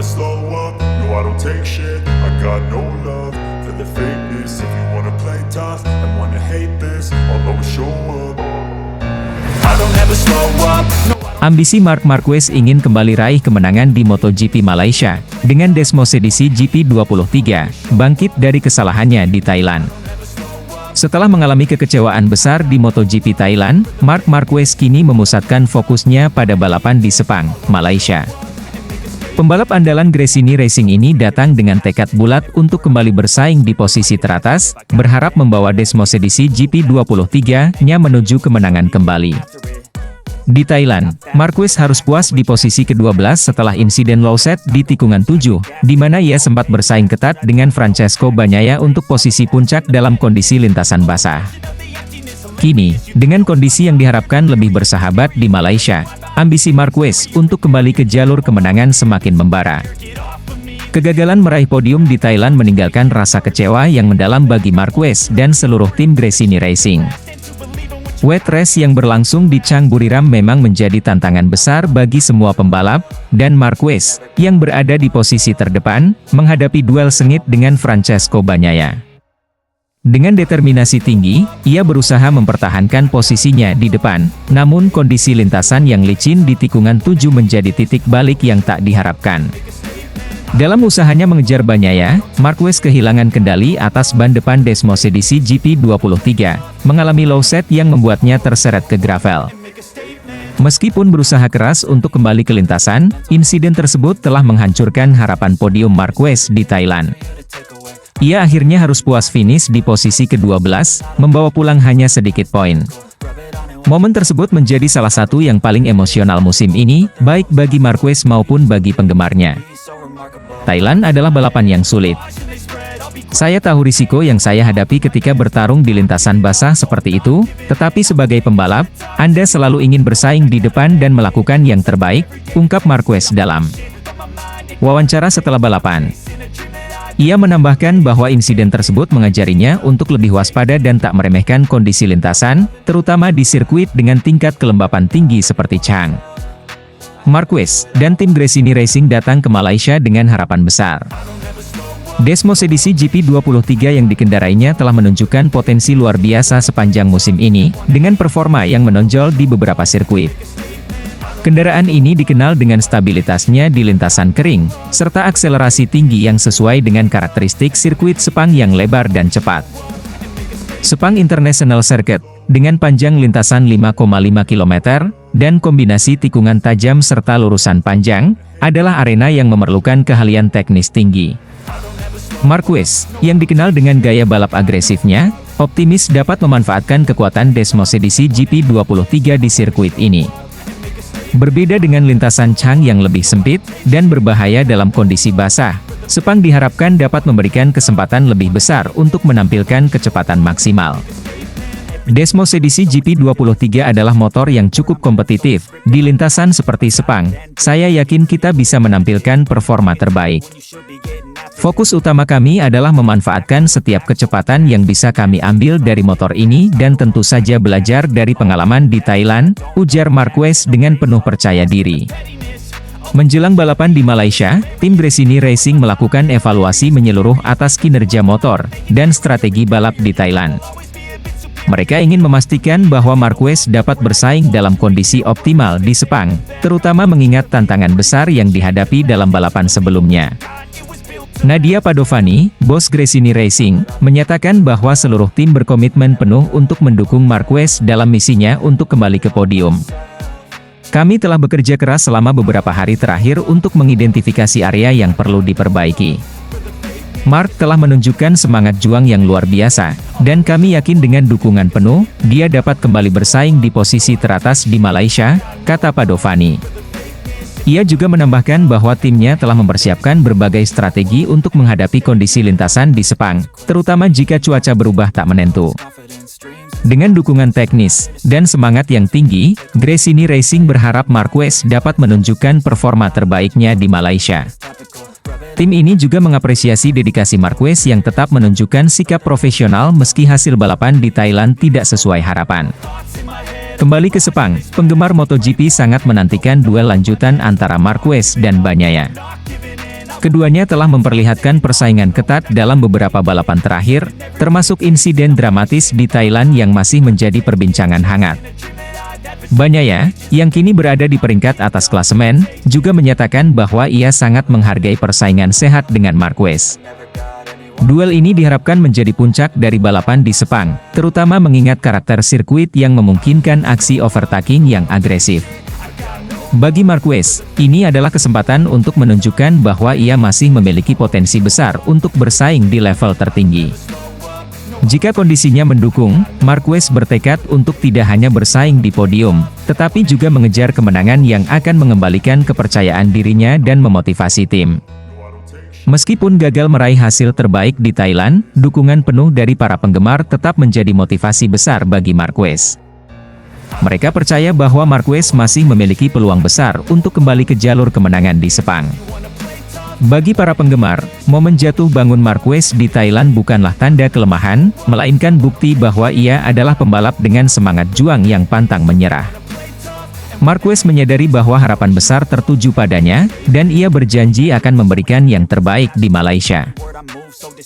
slow up, no I don't take shit. I got no love for the fakeness. If you wanna play tough and wanna hate this, I'll always show up. I don't ever slow up, no. Ambisi Marc Marquez ingin kembali raih kemenangan di MotoGP Malaysia, dengan Desmosedici GP23, bangkit dari kesalahannya di Thailand. Setelah mengalami kekecewaan besar di MotoGP Thailand, Marc Marquez kini memusatkan fokusnya pada balapan di Sepang, Malaysia. Pembalap andalan Gresini Racing ini datang dengan tekad bulat untuk kembali bersaing di posisi teratas, berharap membawa Desmosedici GP23-nya menuju kemenangan kembali. Di Thailand, Marquez harus puas di posisi ke-12 setelah insiden low set di tikungan 7, di mana ia sempat bersaing ketat dengan Francesco Bagnaia untuk posisi puncak dalam kondisi lintasan basah. Kini, dengan kondisi yang diharapkan lebih bersahabat di Malaysia, ambisi Marquez untuk kembali ke jalur kemenangan semakin membara. Kegagalan meraih podium di Thailand meninggalkan rasa kecewa yang mendalam bagi Marquez dan seluruh tim Gresini Racing. Wet race yang berlangsung di Chang Buriram memang menjadi tantangan besar bagi semua pembalap, dan Marquez, yang berada di posisi terdepan, menghadapi duel sengit dengan Francesco Bagnaia. Dengan determinasi tinggi, ia berusaha mempertahankan posisinya di depan, namun kondisi lintasan yang licin di tikungan 7 menjadi titik balik yang tak diharapkan. Dalam usahanya mengejar Bagnaia, Marquez kehilangan kendali atas ban depan Desmosedici GP23, mengalami low set yang membuatnya terseret ke gravel. Meskipun berusaha keras untuk kembali ke lintasan, insiden tersebut telah menghancurkan harapan podium Marquez di Thailand. Ia akhirnya harus puas finish di posisi ke-12, membawa pulang hanya sedikit poin. Momen tersebut menjadi salah satu yang paling emosional musim ini, baik bagi Marquez maupun bagi penggemarnya. Thailand adalah balapan yang sulit. Saya tahu risiko yang saya hadapi ketika bertarung di lintasan basah seperti itu, tetapi sebagai pembalap, Anda selalu ingin bersaing di depan dan melakukan yang terbaik, ungkap Marquez dalam wawancara setelah balapan. Ia menambahkan bahwa insiden tersebut mengajarinya untuk lebih waspada dan tak meremehkan kondisi lintasan, terutama di sirkuit dengan tingkat kelembapan tinggi seperti Chang. Marquez dan tim Gresini Racing datang ke Malaysia dengan harapan besar. Desmosedici GP23 yang dikendarainya telah menunjukkan potensi luar biasa sepanjang musim ini, dengan performa yang menonjol di beberapa sirkuit. Kendaraan ini dikenal dengan stabilitasnya di lintasan kering, serta akselerasi tinggi yang sesuai dengan karakteristik sirkuit Sepang yang lebar dan cepat. Sepang International Circuit, dengan panjang lintasan 5,5 km, dan kombinasi tikungan tajam serta lurusan panjang, adalah arena yang memerlukan keahlian teknis tinggi. Marquez, yang dikenal dengan gaya balap agresifnya, optimis dapat memanfaatkan kekuatan Desmosedici GP23 di sirkuit ini. Berbeda dengan lintasan Chang yang lebih sempit, dan berbahaya dalam kondisi basah, Sepang diharapkan dapat memberikan kesempatan lebih besar untuk menampilkan kecepatan maksimal. Desmosedici GP23 adalah motor yang cukup kompetitif. Di lintasan seperti Sepang, saya yakin kita bisa menampilkan performa terbaik. Fokus utama kami adalah memanfaatkan setiap kecepatan yang bisa kami ambil dari motor ini dan tentu saja belajar dari pengalaman di Thailand, ujar Marquez dengan penuh percaya diri. Menjelang balapan di Malaysia, tim Gresini Racing melakukan evaluasi menyeluruh atas kinerja motor dan strategi balap di Thailand. Mereka ingin memastikan bahwa Marquez dapat bersaing dalam kondisi optimal di Sepang, terutama mengingat tantangan besar yang dihadapi dalam balapan sebelumnya. Nadia Padovani, bos Gresini Racing, menyatakan bahwa seluruh tim berkomitmen penuh untuk mendukung Marquez dalam misinya untuk kembali ke podium. Kami telah bekerja keras selama beberapa hari terakhir untuk mengidentifikasi area yang perlu diperbaiki. Marc telah menunjukkan semangat juang yang luar biasa, dan kami yakin dengan dukungan penuh, dia dapat kembali bersaing di posisi teratas di Malaysia, kata Padovani. Ia juga menambahkan bahwa timnya telah mempersiapkan berbagai strategi untuk menghadapi kondisi lintasan di Sepang, terutama jika cuaca berubah tak menentu. Dengan dukungan teknis dan semangat yang tinggi, Gresini Racing berharap Marquez dapat menunjukkan performa terbaiknya di Malaysia. Tim ini juga mengapresiasi dedikasi Marquez yang tetap menunjukkan sikap profesional meski hasil balapan di Thailand tidak sesuai harapan. Kembali ke Sepang, penggemar MotoGP sangat menantikan duel lanjutan antara Marquez dan Bagnaia. Keduanya telah memperlihatkan persaingan ketat dalam beberapa balapan terakhir, termasuk insiden dramatis di Thailand yang masih menjadi perbincangan hangat. Bagnaia, yang kini berada di peringkat atas klasemen, juga menyatakan bahwa ia sangat menghargai persaingan sehat dengan Marquez. Duel ini diharapkan menjadi puncak dari balapan di Sepang, terutama mengingat karakter sirkuit yang memungkinkan aksi overtaking yang agresif. Bagi Marquez, ini adalah kesempatan untuk menunjukkan bahwa ia masih memiliki potensi besar untuk bersaing di level tertinggi. Jika kondisinya mendukung, Marquez bertekad untuk tidak hanya bersaing di podium, tetapi juga mengejar kemenangan yang akan mengembalikan kepercayaan dirinya dan memotivasi tim. Meskipun gagal meraih hasil terbaik di Thailand, dukungan penuh dari para penggemar tetap menjadi motivasi besar bagi Marquez. Mereka percaya bahwa Marquez masih memiliki peluang besar untuk kembali ke jalur kemenangan di Sepang. Bagi para penggemar, momen jatuh bangun Marquez di Thailand bukanlah tanda kelemahan, melainkan bukti bahwa ia adalah pembalap dengan semangat juang yang pantang menyerah. Marquez menyadari bahwa harapan besar tertuju padanya, dan ia berjanji akan memberikan yang terbaik di Malaysia.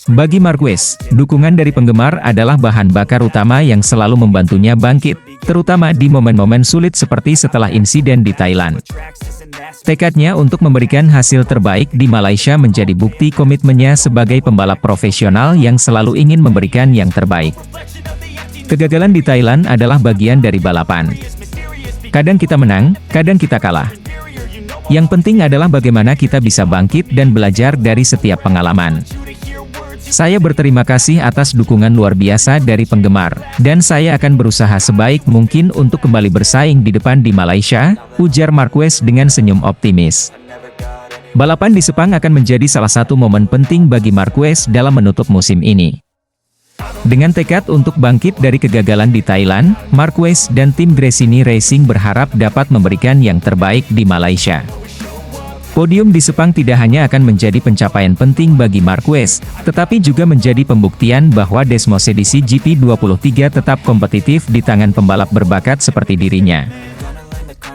Bagi Marquez, dukungan dari penggemar adalah bahan bakar utama yang selalu membantunya bangkit, terutama di momen-momen sulit seperti setelah insiden di Thailand. Tekadnya untuk memberikan hasil terbaik di Malaysia menjadi bukti komitmennya sebagai pembalap profesional yang selalu ingin memberikan yang terbaik. Kegagalan di Thailand adalah bagian dari balapan. Kadang kita menang, kadang kita kalah. Yang penting adalah bagaimana kita bisa bangkit dan belajar dari setiap pengalaman. Saya berterima kasih atas dukungan luar biasa dari penggemar, dan saya akan berusaha sebaik mungkin untuk kembali bersaing di depan di Malaysia, ujar Marquez dengan senyum optimis. Balapan di Sepang akan menjadi salah satu momen penting bagi Marquez dalam menutup musim ini. Dengan tekad untuk bangkit dari kegagalan di Thailand, Marquez dan tim Gresini Racing berharap dapat memberikan yang terbaik di Malaysia. Podium di Sepang tidak hanya akan menjadi pencapaian penting bagi Marquez, tetapi juga menjadi pembuktian bahwa Desmos edisi GP23 tetap kompetitif di tangan pembalap berbakat seperti dirinya.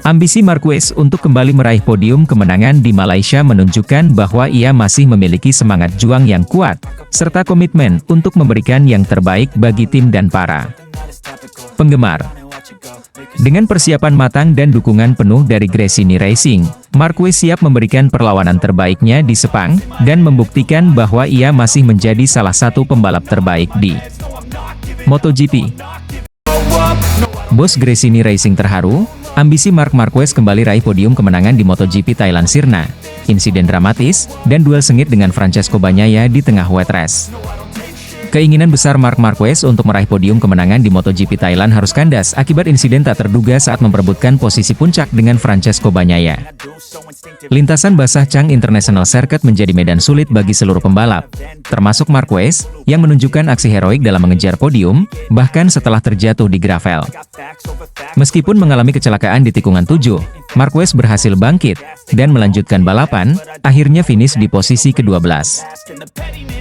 Ambisi Marquez untuk kembali meraih podium kemenangan di Malaysia menunjukkan bahwa ia masih memiliki semangat juang yang kuat, serta komitmen untuk memberikan yang terbaik bagi tim dan para penggemar. Dengan persiapan matang dan dukungan penuh dari Gresini Racing, Marquez siap memberikan perlawanan terbaiknya di Sepang, dan membuktikan bahwa ia masih menjadi salah satu pembalap terbaik di MotoGP. Bos Gresini Racing terharu, ambisi Marc Marquez kembali raih podium kemenangan di MotoGP Thailand sirna, insiden dramatis, dan duel sengit dengan Francesco Bagnaia di tengah wet race. Keinginan besar Marc Marquez untuk meraih podium kemenangan di MotoGP Thailand harus kandas akibat insiden tak terduga saat memperebutkan posisi puncak dengan Francesco Bagnaia. Lintasan basah Chang International Circuit menjadi medan sulit bagi seluruh pembalap, termasuk Marquez, yang menunjukkan aksi heroik dalam mengejar podium, bahkan setelah terjatuh di gravel. Meskipun mengalami kecelakaan di tikungan 7, Marquez berhasil bangkit, dan melanjutkan balapan, akhirnya finish di posisi ke-12.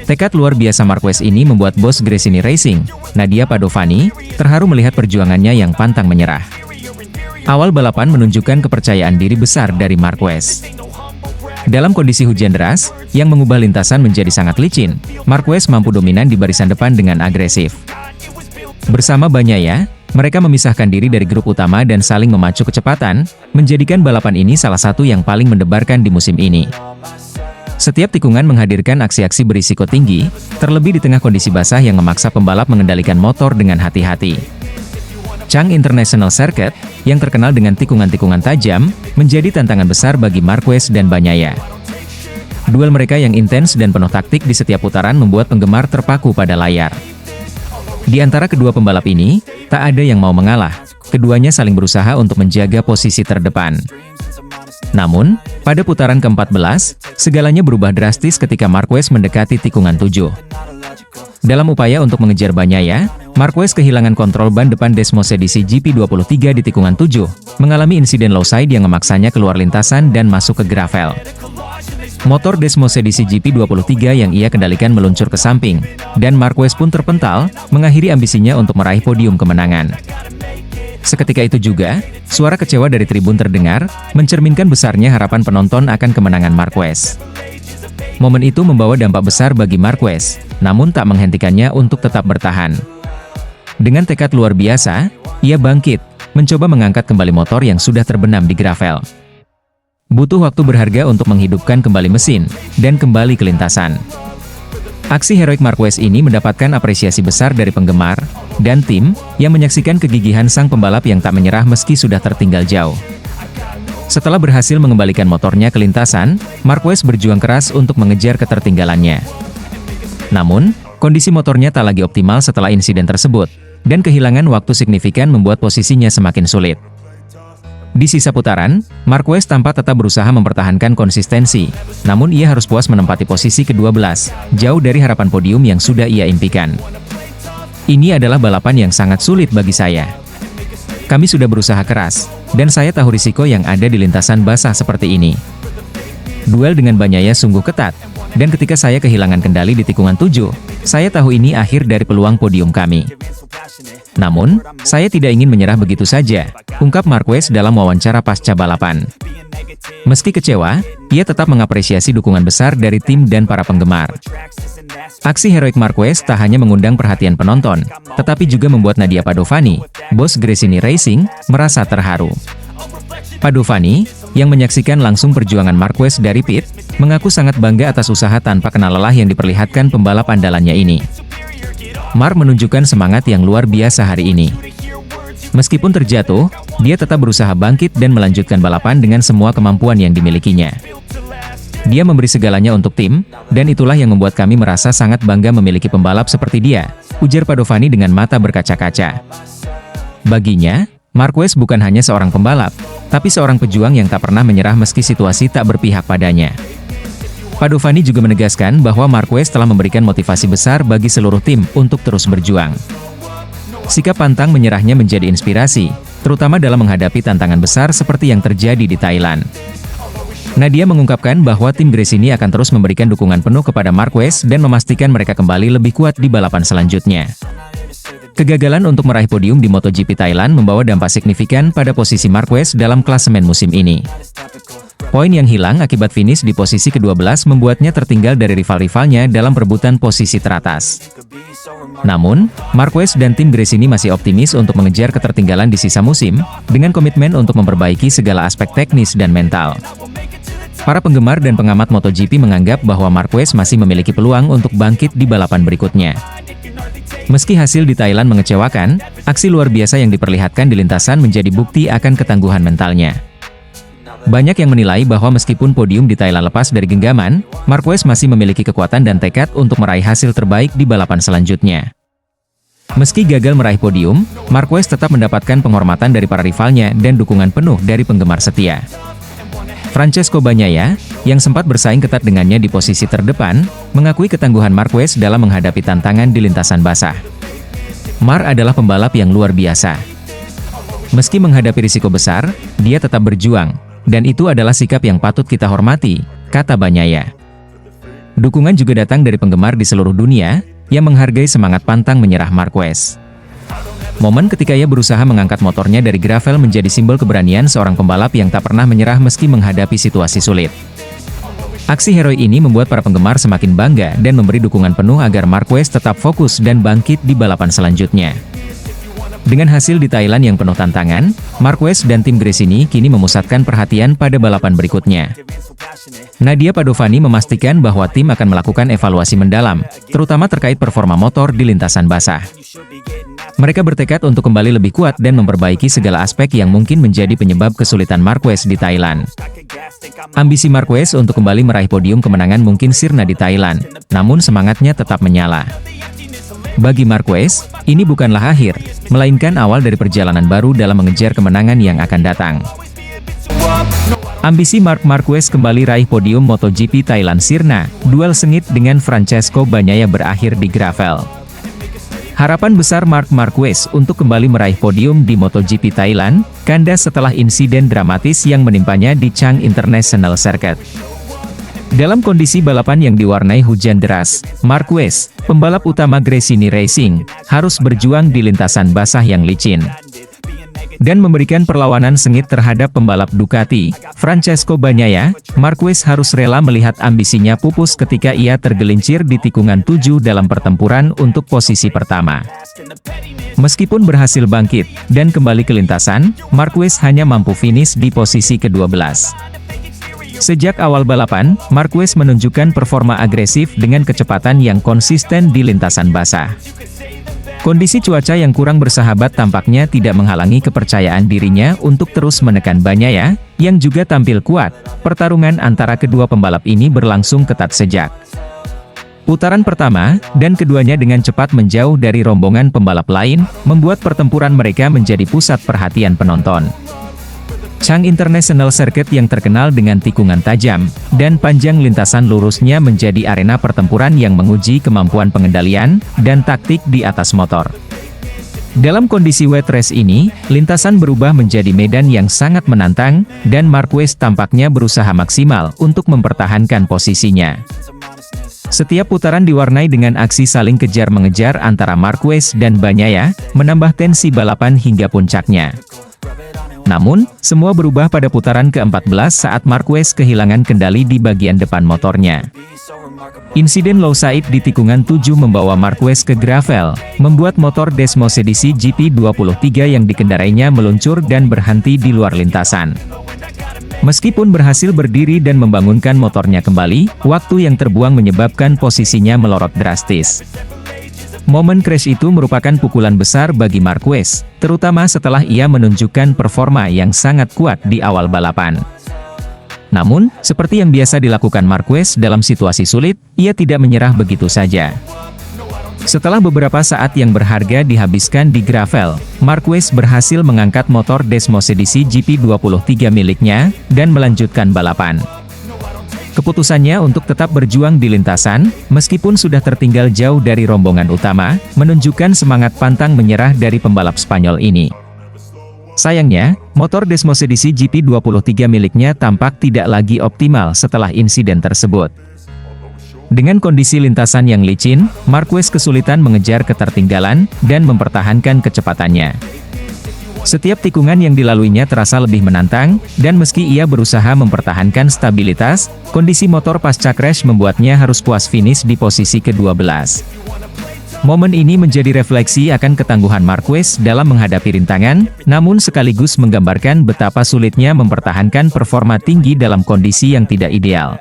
Tekad luar biasa Marquez ini membuat bos Gresini Racing, Nadia Padovani, terharu melihat perjuangannya yang pantang menyerah. Awal balapan menunjukkan kepercayaan diri besar dari Marquez. Dalam kondisi hujan deras, yang mengubah lintasan menjadi sangat licin, Marquez mampu dominan di barisan depan dengan agresif. Bersama Bagnaia, mereka memisahkan diri dari grup utama dan saling memacu kecepatan, menjadikan balapan ini salah satu yang paling mendebarkan di musim ini. Setiap tikungan menghadirkan aksi-aksi berisiko tinggi, terlebih di tengah kondisi basah yang memaksa pembalap mengendalikan motor dengan hati-hati. Chang International Circuit, yang terkenal dengan tikungan-tikungan tajam, menjadi tantangan besar bagi Marquez dan Bagnaia. Duel mereka yang intens dan penuh taktik di setiap putaran membuat penggemar terpaku pada layar. Di antara kedua pembalap ini, tak ada yang mau mengalah. Keduanya saling berusaha untuk menjaga posisi terdepan. Namun, pada putaran ke-14, segalanya berubah drastis ketika Marquez mendekati tikungan 7. Dalam upaya untuk mengejar Bagnaia, Marquez kehilangan kontrol ban depan Desmos edisi GP23 di tikungan 7, mengalami insiden low side yang memaksanya keluar lintasan dan masuk ke gravel. Motor Desmos edisi GP23 yang ia kendalikan meluncur ke samping, dan Marquez pun terpental, mengakhiri ambisinya untuk meraih podium kemenangan. Seketika itu juga, suara kecewa dari tribun terdengar, mencerminkan besarnya harapan penonton akan kemenangan Marquez. Momen itu membawa dampak besar bagi Marquez, namun tak menghentikannya untuk tetap bertahan. Dengan tekad luar biasa, ia bangkit, mencoba mengangkat kembali motor yang sudah terbenam di gravel. Butuh waktu berharga untuk menghidupkan kembali mesin, dan kembali ke lintasan. Aksi heroik Marquez ini mendapatkan apresiasi besar dari penggemar, dan tim, yang menyaksikan kegigihan sang pembalap yang tak menyerah meski sudah tertinggal jauh. Setelah berhasil mengembalikan motornya ke lintasan, Marquez berjuang keras untuk mengejar ketertinggalannya. Namun, kondisi motornya tak lagi optimal setelah insiden tersebut, dan kehilangan waktu signifikan membuat posisinya semakin sulit. Di sisa putaran, Marquez tampak tetap berusaha mempertahankan konsistensi, namun ia harus puas menempati posisi ke-12, jauh dari harapan podium yang sudah ia impikan. Ini adalah balapan yang sangat sulit bagi saya. Kami sudah berusaha keras, dan saya tahu risiko yang ada di lintasan basah seperti ini. Duel dengan Bagnaia sungguh ketat, dan ketika saya kehilangan kendali di tikungan 7, saya tahu ini akhir dari peluang podium kami. Namun, saya tidak ingin menyerah begitu saja, ungkap Marquez dalam wawancara pasca balapan. Meski kecewa, ia tetap mengapresiasi dukungan besar dari tim dan para penggemar. Aksi heroik Marquez tak hanya mengundang perhatian penonton, tetapi juga membuat Nadia Padovani, bos Gresini Racing, merasa terharu. Padovani, yang menyaksikan langsung perjuangan Marquez dari pit, mengaku sangat bangga atas usaha tanpa kenal lelah yang diperlihatkan pembalap andalannya ini. Mark menunjukkan semangat yang luar biasa hari ini. Meskipun terjatuh, dia tetap berusaha bangkit dan melanjutkan balapan dengan semua kemampuan yang dimilikinya. Dia memberi segalanya untuk tim, dan itulah yang membuat kami merasa sangat bangga memiliki pembalap seperti dia, ujar Padovani dengan mata berkaca-kaca. Baginya, Marquez bukan hanya seorang pembalap, tapi seorang pejuang yang tak pernah menyerah meski situasi tak berpihak padanya. Padovani juga menegaskan bahwa Marquez telah memberikan motivasi besar bagi seluruh tim untuk terus berjuang. Sikap pantang menyerahnya menjadi inspirasi, terutama dalam menghadapi tantangan besar seperti yang terjadi di Thailand. Nadia mengungkapkan bahwa tim Gresini akan terus memberikan dukungan penuh kepada Marquez dan memastikan mereka kembali lebih kuat di balapan selanjutnya. Kegagalan untuk meraih podium di MotoGP Thailand membawa dampak signifikan pada posisi Marquez dalam klasemen musim ini. Poin yang hilang akibat finish di posisi ke-12 membuatnya tertinggal dari rival-rivalnya dalam perebutan posisi teratas. Namun, Marquez dan tim Gresini masih optimis untuk mengejar ketertinggalan di sisa musim, dengan komitmen untuk memperbaiki segala aspek teknis dan mental. Para penggemar dan pengamat MotoGP menganggap bahwa Marquez masih memiliki peluang untuk bangkit di balapan berikutnya. Meski hasil di Thailand mengecewakan, aksi luar biasa yang diperlihatkan di lintasan menjadi bukti akan ketangguhan mentalnya. Banyak yang menilai bahwa meskipun podium di Thailand lepas dari genggaman, Marquez masih memiliki kekuatan dan tekad untuk meraih hasil terbaik di balapan selanjutnya. Meski gagal meraih podium, Marquez tetap mendapatkan penghormatan dari para rivalnya dan dukungan penuh dari penggemar setia. Francesco Bagnaia, yang sempat bersaing ketat dengannya di posisi terdepan, mengakui ketangguhan Marquez dalam menghadapi tantangan di lintasan basah. Mark adalah pembalap yang luar biasa. Meski menghadapi risiko besar, dia tetap berjuang. Dan itu adalah sikap yang patut kita hormati, kata Bagnaia. Dukungan juga datang dari penggemar di seluruh dunia, yang menghargai semangat pantang menyerah Marquez. Momen ketika ia berusaha mengangkat motornya dari gravel menjadi simbol keberanian seorang pembalap yang tak pernah menyerah meski menghadapi situasi sulit. Aksi heroik ini membuat para penggemar semakin bangga dan memberi dukungan penuh agar Marquez tetap fokus dan bangkit di balapan selanjutnya. Dengan hasil di Thailand yang penuh tantangan, Marquez dan tim Gresini kini memusatkan perhatian pada balapan berikutnya. Nadia Padovani memastikan bahwa tim akan melakukan evaluasi mendalam, terutama terkait performa motor di lintasan basah. Mereka bertekad untuk kembali lebih kuat dan memperbaiki segala aspek yang mungkin menjadi penyebab kesulitan Marquez di Thailand. Ambisi Marquez untuk kembali meraih podium kemenangan mungkin sirna di Thailand, namun semangatnya tetap menyala. Bagi Marquez, ini bukanlah akhir, melainkan awal dari perjalanan baru dalam mengejar kemenangan yang akan datang. Ambisi Marc Marquez kembali raih podium MotoGP Thailand sirna, duel sengit dengan Francesco Bagnaia berakhir di gravel. Harapan besar Marc Marquez untuk kembali meraih podium di MotoGP Thailand, kandas setelah insiden dramatis yang menimpanya di Chang International Circuit. Dalam kondisi balapan yang diwarnai hujan deras, Marquez, pembalap utama Gresini Racing, harus berjuang di lintasan basah yang licin. dan memberikan perlawanan sengit terhadap pembalap Ducati, Francesco Bagnaia. Marquez harus rela melihat ambisinya pupus ketika ia tergelincir di tikungan 7 dalam pertempuran untuk posisi pertama. Meskipun berhasil bangkit dan kembali ke lintasan, Marquez hanya mampu finish di posisi ke-12. Sejak awal balapan, Marquez menunjukkan performa agresif dengan kecepatan yang konsisten di lintasan basah. Kondisi cuaca yang kurang bersahabat tampaknya tidak menghalangi kepercayaan dirinya untuk terus menekan Bagnaia, yang juga tampil kuat. Pertarungan antara kedua pembalap ini berlangsung ketat sejak putaran pertama, dan keduanya dengan cepat menjauh dari rombongan pembalap lain, membuat pertempuran mereka menjadi pusat perhatian penonton. Chang International Circuit yang terkenal dengan tikungan tajam dan panjang lintasan lurusnya menjadi arena pertempuran yang menguji kemampuan pengendalian dan taktik di atas motor. Dalam kondisi wet race ini, lintasan berubah menjadi medan yang sangat menantang, dan Marquez tampaknya berusaha maksimal untuk mempertahankan posisinya. Setiap putaran diwarnai dengan aksi saling kejar-mengejar antara Marquez dan Bagnaia, menambah tensi balapan hingga puncaknya. Namun, semua berubah pada putaran ke-14 saat Marquez kehilangan kendali di bagian depan motornya. Insiden low side di tikungan 7 membawa Marquez ke gravel, membuat motor Desmos edisi GP23 yang dikendarainya meluncur dan berhenti di luar lintasan. Meskipun berhasil berdiri dan membangunkan motornya kembali, waktu yang terbuang menyebabkan posisinya melorot drastis. Momen crash itu merupakan pukulan besar bagi Marquez, terutama setelah ia menunjukkan performa yang sangat kuat di awal balapan. Namun, seperti yang biasa dilakukan Marquez dalam situasi sulit, ia tidak menyerah begitu saja. Setelah beberapa saat yang berharga dihabiskan di gravel, Marquez berhasil mengangkat motor Desmos edisi GP23 miliknya, dan melanjutkan balapan. Keputusannya untuk tetap berjuang di lintasan, meskipun sudah tertinggal jauh dari rombongan utama, menunjukkan semangat pantang menyerah dari pembalap Spanyol ini. Sayangnya, motor Desmos edisi GP23 miliknya tampak tidak lagi optimal setelah insiden tersebut. Dengan kondisi lintasan yang licin, Marquez kesulitan mengejar ketertinggalan, dan mempertahankan kecepatannya. Setiap tikungan yang dilaluinya terasa lebih menantang, dan meski ia berusaha mempertahankan stabilitas, kondisi motor pasca crash membuatnya harus puas finish di posisi ke-12. Momen ini menjadi refleksi akan ketangguhan Marquez dalam menghadapi rintangan, namun sekaligus menggambarkan betapa sulitnya mempertahankan performa tinggi dalam kondisi yang tidak ideal.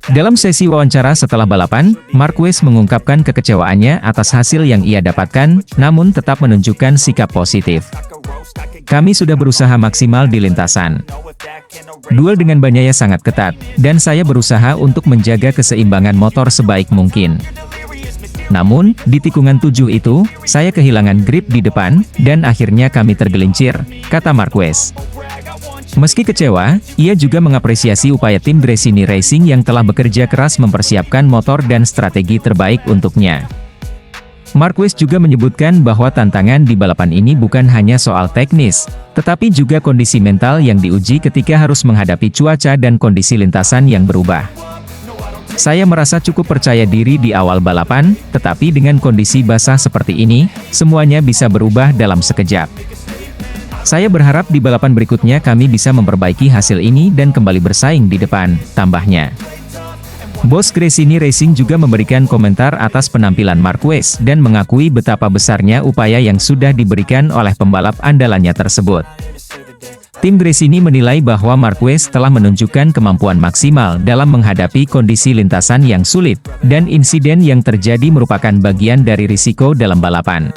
Dalam sesi wawancara setelah balapan, Marquez mengungkapkan kekecewaannya atas hasil yang ia dapatkan, namun tetap menunjukkan sikap positif. Kami sudah berusaha maksimal di lintasan. Duel dengan Bagnaia sangat ketat, dan saya berusaha untuk menjaga keseimbangan motor sebaik mungkin. Namun, di tikungan 7 itu, saya kehilangan grip di depan, dan akhirnya kami tergelincir, kata Marquez. Meski kecewa, ia juga mengapresiasi upaya tim Gresini Racing yang telah bekerja keras mempersiapkan motor dan strategi terbaik untuknya. Marquez juga menyebutkan bahwa tantangan di balapan ini bukan hanya soal teknis, tetapi juga kondisi mental yang diuji ketika harus menghadapi cuaca dan kondisi lintasan yang berubah. Saya merasa cukup percaya diri di awal balapan, tetapi dengan kondisi basah seperti ini, semuanya bisa berubah dalam sekejap. Saya berharap di balapan berikutnya kami bisa memperbaiki hasil ini dan kembali bersaing di depan, tambahnya. Bos Gresini Racing juga memberikan komentar atas penampilan Marquez dan mengakui betapa besarnya upaya yang sudah diberikan oleh pembalap andalannya tersebut. Tim Gresini menilai bahwa Marquez telah menunjukkan kemampuan maksimal dalam menghadapi kondisi lintasan yang sulit, dan insiden yang terjadi merupakan bagian dari risiko dalam balapan.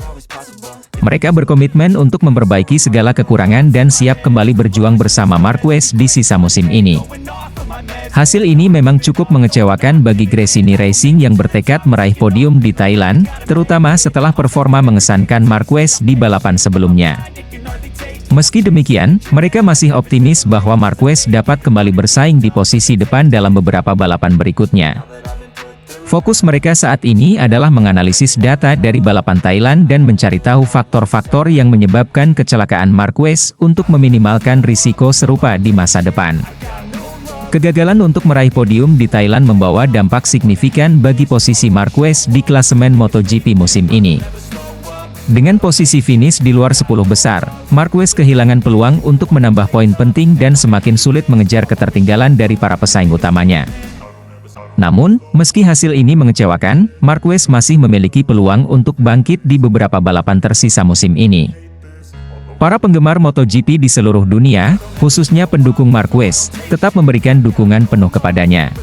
Mereka berkomitmen untuk memperbaiki segala kekurangan dan siap kembali berjuang bersama Marquez di sisa musim ini. Hasil ini memang cukup mengecewakan bagi Gresini Racing yang bertekad meraih podium di Thailand, terutama setelah performa mengesankan Marquez di balapan sebelumnya. Meski demikian, mereka masih optimis bahwa Marquez dapat kembali bersaing di posisi depan dalam beberapa balapan berikutnya. Fokus mereka saat ini adalah menganalisis data dari balapan Thailand dan mencari tahu faktor-faktor yang menyebabkan kecelakaan Marquez untuk meminimalkan risiko serupa di masa depan. Kegagalan untuk meraih podium di Thailand membawa dampak signifikan bagi posisi Marquez di klasemen MotoGP musim ini. Dengan posisi finish di luar 10 besar, Marquez kehilangan peluang untuk menambah poin penting dan semakin sulit mengejar ketertinggalan dari para pesaing utamanya. Namun, meski hasil ini mengecewakan, Marquez masih memiliki peluang untuk bangkit di beberapa balapan tersisa musim ini. Para penggemar MotoGP di seluruh dunia, khususnya pendukung Marquez, tetap memberikan dukungan penuh kepadanya.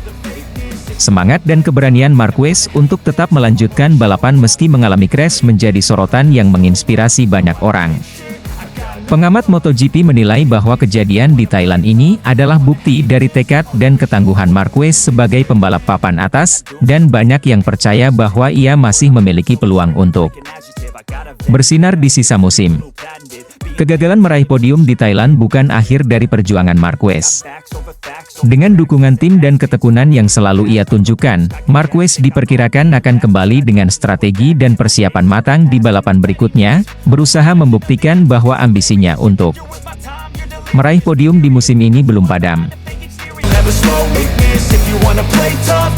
Semangat dan keberanian Marquez untuk tetap melanjutkan balapan meski mengalami crash menjadi sorotan yang menginspirasi banyak orang. Pengamat MotoGP menilai bahwa kejadian di Thailand ini adalah bukti dari tekad dan ketangguhan Marquez sebagai pembalap papan atas, dan banyak yang percaya bahwa ia masih memiliki peluang untuk bersinar di sisa musim. Kegagalan meraih podium di Thailand bukan akhir dari perjuangan Marquez. Dengan dukungan tim dan ketekunan yang selalu ia tunjukkan, Marquez diperkirakan akan kembali dengan strategi dan persiapan matang di balapan berikutnya, berusaha membuktikan bahwa ambisinya untuk meraih podium di musim ini belum padam. Never slow, weakness. If you wanna play tough,